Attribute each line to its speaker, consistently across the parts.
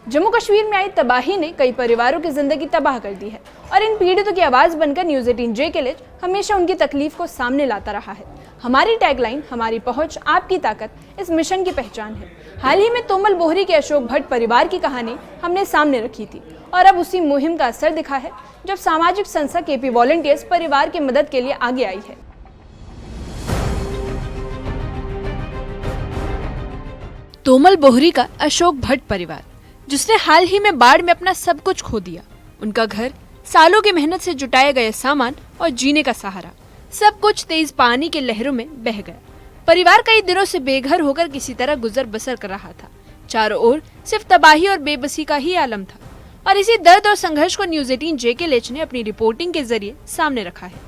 Speaker 1: जम्मू कश्मीर में आई तबाही ने कई परिवारों की जिंदगी तबाह कर दी है और इन पीड़ितों की आवाज बनकर न्यूज़ 18 जे के लिए हमेशा उनकी तकलीफ को सामने लाता रहा है। हमारी टैगलाइन हमारी पहुंच आपकी ताकत इस मिशन की पहचान है। हाल ही में तोमल बोहरी के अशोक भट्ट परिवार की कहानी हमने सामने रखी थी और अब उसी मुहिम का असर दिखा है जब सामाजिक संस्था केपी वॉलंटियर्स परिवार की मदद के लिए आगे आई है। तोमल बोहरी का अशोक भट्ट परिवार, जिसने हाल ही में बाढ़ में अपना सब कुछ खो दिया, उनका घर, सालों की मेहनत से जुटाया गया सामान और जीने का सहारा, सब कुछ तेज पानी के लहरों में बह गया। परिवार कई दिनों से बेघर होकर किसी तरह गुजर बसर कर रहा था। चारों ओर सिर्फ तबाही और बेबसी का ही आलम था और इसी दर्द और संघर्ष को न्यूज़ 18 जे के ने अपनी रिपोर्टिंग के जरिए सामने रखा है।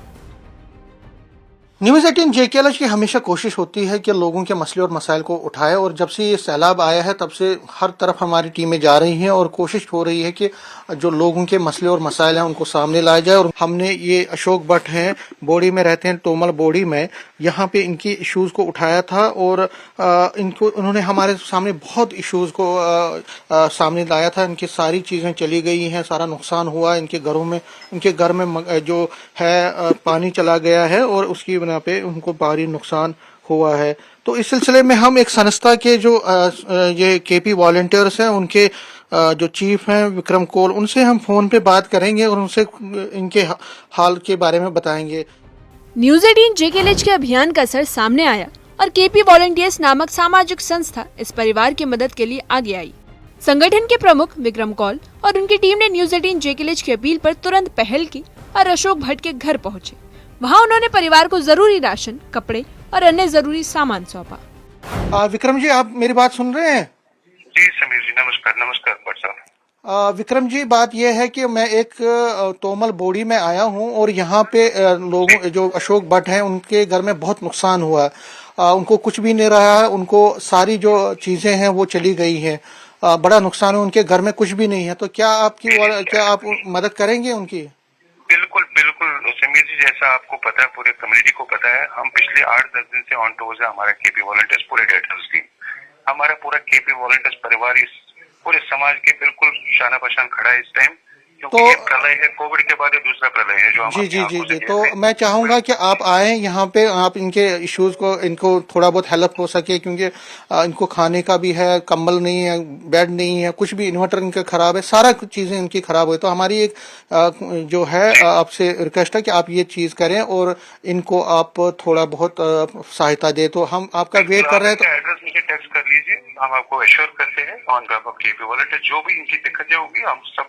Speaker 2: न्यूज़ 18 JKLH की हमेशा कोशिश होती है कि लोगों के मसले और मसाइल को उठाए और जब से ये सैलाब आया है तब से हर तरफ हमारी टीमें जा रही हैं और कोशिश हो रही है कि जो लोगों के मसले और मसाइल हैं उनको सामने लाया जाए। और हमने ये अशोक भट्ट हैं, बोड़ी में रहते हैं, तोमल बोड़ी में, यहाँ पे इनकी इश्यूज को उठाया था और उन्होंने हमारे सामने बहुत इश्यूज को सामने लाया था। इनकी सारी चीज़ें चली गई हैं, सारा नुकसान हुआ इनके घरों में। इनके घर में जो है पानी चला गया है और उसकी पे उनको भारी नुकसान हुआ है। तो इस सिलसिले में हम एक संस्था के जो ये केपी वॉलंटियर्स हैं, उनके जो चीफ हैं विक्रम कौल, उनसे हम फोन पे बात करेंगे और उनसे इनके हाल के बारे में बताएंगे।
Speaker 1: न्यूज़ 18 JKLH के अभियान का असर सामने आया और केपी वॉलंटियर्स नामक सामाजिक संस्था इस परिवार की मदद के लिए आगे आई। संगठन के प्रमुख विक्रम कौल और उनकी टीम ने न्यूज़ 18 JKLH की अपील पर तुरंत पहल की और अशोक भट्ट के घर पहुंचे। वहां उन्होंने परिवार को जरूरी राशन, कपड़े और अन्य जरूरी सामान सौंपा।
Speaker 2: विक्रम जी, आप मेरी बात सुन रहे हैं?
Speaker 3: जी समीर जी, नमस्कार। नमस्कार भट्ट साहब।
Speaker 2: विक्रम जी, बात यह है कि मैं एक तोमल बोड़ी में आया हूं और यहाँ पे लोगों जो अशोक भट्ट हैं उनके घर में बहुत नुकसान हुआ है। उनको कुछ भी नहीं रहा है, उनको सारी जो चीजें हैं वो चली गई हैं। बड़ा नुकसान है, उनके घर में कुछ भी नहीं है। तो क्या आप मदद करेंगे उनकी?
Speaker 3: बिल्कुल बिल्कुल समीर जी, जैसा आपको पता है, पूरे कम्युनिटी को पता है, हम पिछले 8-10 दिन से ऑन टूर है। हमारा केपी वॉलंटियर्स पूरे डेटर्स टीम, हमारा पूरा केपी वॉलंटियर्स परिवार इस पूरे समाज के बिल्कुल शाना पहचान खड़ा है इस टाइम, क्योंकि ये प्रलय है, कोविड के बाद ये दूसरा प्रलय है जो हम
Speaker 2: जी। तो मैं चाहूंगा कि आप आए यहाँ पे, आप इनके इश्यूज को, इनको थोड़ा बहुत हेल्प हो सके, क्योंकि इनको खाने का भी है, कंबल नहीं है, बेड नहीं है, कुछ भी, इन्वर्टर इनका खराब है, सारा चीजें इनकी खराब हुई। तो हमारी एक जो है आपसे रिक्वेस्ट है कि आप ये चीज करें और इनको आप थोड़ा बहुत सहायता दे। तो हम आपका वेट कर रहे हैं। तो
Speaker 3: एड्रेस मुझे टेक्स्ट कर लीजिए, हम आपको एश्योर करते हैं ऑन बेhalf ऑफ केपी वॉलंटियर जो भी इनकी दिक्कतें होगी हम सब।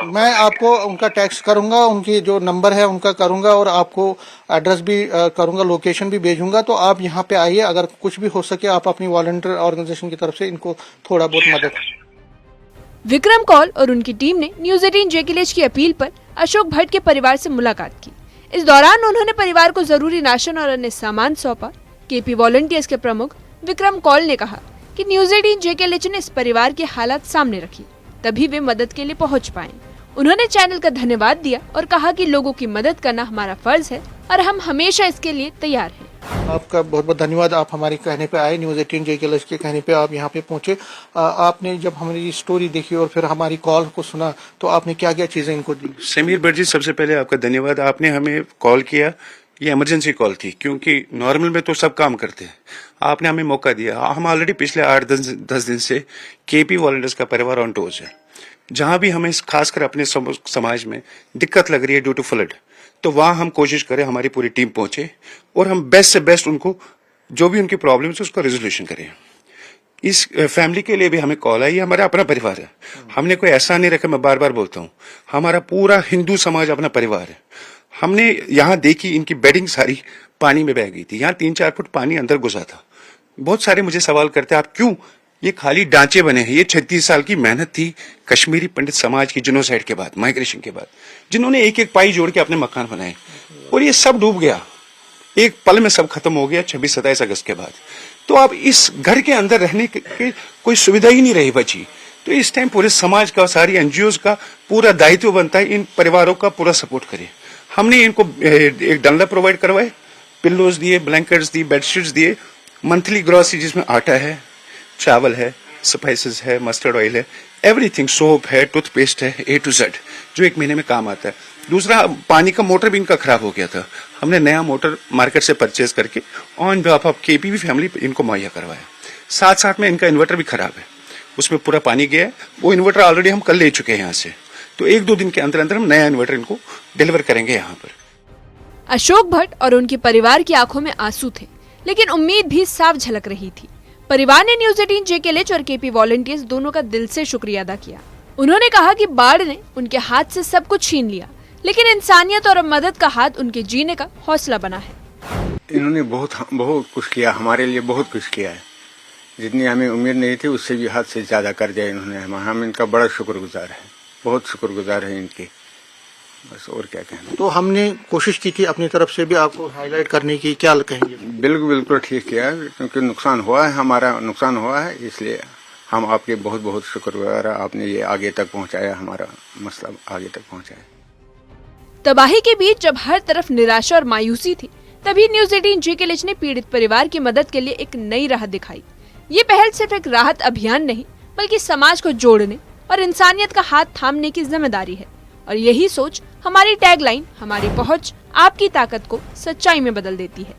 Speaker 2: मैं आपको उनका टेक्स्ट करूंगा, उनकी जो नंबर है उनका करूंगा और आपको एड्रेस भी करूंगा, लोकेशन भी भेजूंगा। तो आप यहाँ पे आइए, अगर कुछ भी हो सके आप अपनी वॉलंटियर ऑर्गेनाइजेशन की तरफ से इनको थोड़ा बहुत मदद।
Speaker 1: विक्रम कौल और उनकी टीम ने न्यूज़ 18 JKLH की अपील पर अशोक भट्ट के परिवार से मुलाकात की। इस दौरान उन्होंने परिवार को जरूरी राशन और अन्य सामान सौंपा। केपी वॉलंटियर्स के प्रमुख विक्रम कौल ने कहा कि न्यूज़ 18 JKLH ने इस परिवार के हालात सामने रखी, तभी वे मदद के लिए पहुंच पाए। उन्होंने चैनल का धन्यवाद दिया और कहा कि लोगों की मदद करना हमारा फर्ज है और हम हमेशा इसके लिए तैयार हैं।
Speaker 2: आपका बहुत बहुत धन्यवाद, आप हमारे कहने पे आए, न्यूज़ 18 JKLH के कहने पे आप यहाँ पे पहुंचे। आपने जब हमारी स्टोरी देखी और फिर हमारी कॉल को सुना तो आपने क्या क्या चीजें इनको दी?
Speaker 4: समीर भट्ट जी, सबसे पहले आपका धन्यवाद। आपने हमें कॉल किया, ये इमरजेंसी कॉल थी, क्योंकि नॉर्मल में तो सब काम करते हैं। आपने हमें मौका दिया। हम ऑलरेडी पिछले 8-10 दिन से केपी वॉलंटियर्स का परिवार ऑन टूर है। जहां भी हमें खासकर अपने समाज में दिक्कत लग रही है ड्यू टू फ्लड, तो वहां हम कोशिश करें, हमारी पूरी टीम पहुंचे और हम बेस्ट से बेस्ट उनको जो भी उनकी प्रॉब्लम है उसका रेजोल्यूशन करें। इस फैमिली के लिए भी हमें कॉल आई, हमारा अपना परिवार है। हमने कोई ऐसा नहीं रखा, मैं बार बार बोलता हूँ, हमारा पूरा हिंदू समाज अपना परिवार है। हमने यहाँ देखी, इनकी बेडिंग सारी पानी में बह गई थी, यहाँ 3-4 फुट पानी अंदर घुसा था। बहुत सारे मुझे सवाल करते हैं, आप क्यों, ये खाली ढांचे बने हैं। ये 36 साल की मेहनत थी कश्मीरी पंडित समाज की जिनोसाइड के बाद, माइग्रेशन के बाद, जिन्होंने एक एक पाई जोड़ के अपने मकान बनाए और ये सब डूब गया, एक पल में सब खत्म हो गया 26-27 अगस्त के बाद। तो अब इस घर के अंदर रहने की कोई सुविधा ही नहीं रही बची। तो इस टाइम पूरे समाज का, सारी NGOs का पूरा दायित्व बनता है इन परिवारों का पूरा सपोर्ट करें। हमने इनको एक डंडा प्रोवाइड करवाए, पिल्लोज दिए, ब्लैंकेट्स दिए, बेडशीट्स दिए, मंथली ग्रॉसरी जिसमें आटा है, चावल है, स्पाइसेस है, मस्टर्ड ऑयल है, एवरीथिंग, सोप है, टूथपेस्ट है, A to Z, जो 1 महीने में काम आता है। दूसरा, पानी का मोटर भी इनका खराब हो गया था, हमने नया मोटर मार्केट से परचेज करके ऑन बेहाफ ऑफ KPV फैमिली इनको मुहैया करवाया। साथ साथ में इनका इन्वर्टर भी खराब है, उसमें पूरा पानी गया है, वो इन्वर्टर ऑलरेडी हम कल ले चुके हैं यहाँ से, तो 1-2 दिन के अंदर अंदर हम नया इन्वर्टर इनको डिलीवर करेंगे यहाँ पर।
Speaker 1: अशोक भट्ट और उनके परिवार की आंखों में आंसू थे, लेकिन उम्मीद भी साफ झलक रही थी। परिवार ने न्यूज़ 18 JKLH और KP वॉलंटियर्स दोनों का दिल से शुक्रिया अदा किया। उन्होंने कहा कि बाढ़ ने उनके हाथ से सब कुछ छीन लिया, लेकिन इंसानियत और मदद का हाथ उनके जीने का हौसला बना है।
Speaker 5: इन्होंने बहुत कुछ किया, हमारे लिए बहुत कुछ किया है, जितनी हमें उम्मीद नहीं थी उससे भी हद से ज्यादा कर दिया इन्होंने। हम इनका बड़ा शुक्रगुजार है, बहुत शुक्रगुजार है इनकी, बस और क्या कहना।
Speaker 2: तो हमने कोशिश की थी अपनी तरफ से भी आपको हाईलाइट करने की, क्या कहेंगे?
Speaker 5: बिल्कुल ठीक किया, क्योंकि नुकसान हुआ है, हमारा नुकसान हुआ है, इसलिए हम आपके बहुत शुक्रगुजार है। आपने ये आगे तक पहुंचाया, हमारा मसला आगे तक पहुंचाया।
Speaker 1: तबाही के बीच जब हर तरफ निराशा और मायूसी थी, तभी न्यूज़ 18 JKLH ने पीड़ित परिवार की मदद के लिए एक नई राह दिखाई। ये पहल सिर्फ एक राहत अभियान नहीं, बल्कि समाज को जोड़ने और इंसानियत का हाथ थामने की जिम्मेदारी है। और यही सोच हमारी टैगलाइन, हमारी पहुंच आपकी ताकत को सच्चाई में बदल देती है।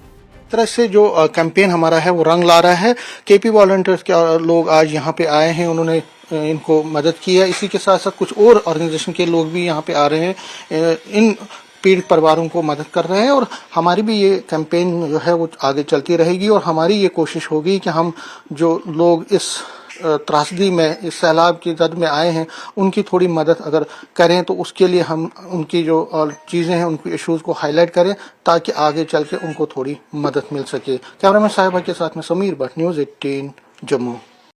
Speaker 2: तरह से जो कैंपेन हमारा है वो रंग ला रहा है। KP वॉलंटियर्स के लोग आज यहाँ पे आए हैं, उन्होंने इनको मदद की है। इसी के साथ साथ कुछ और ऑर्गेनाइजेशन के लोग भी यहाँ पे आ रहे हैं, इन पीड़ित परिवारों को मदद कर रहे हैं। और हमारी भी ये कैंपेन जो है वो आगे चलती रहेगी, और हमारी ये कोशिश होगी कि हम जो लोग इस त्रासदी में, इस सैलाब की जद में आए हैं, उनकी थोड़ी मदद अगर करें तो उसके लिए हम उनकी जो चीज़ें हैं, उनकी इश्यूज़ को हाईलाइट करें, ताकि आगे चल के उनको थोड़ी मदद मिल सके। कैमरामैन साहिबा के साथ में समीर भट्ट, न्यूज़ 18 जम्मू।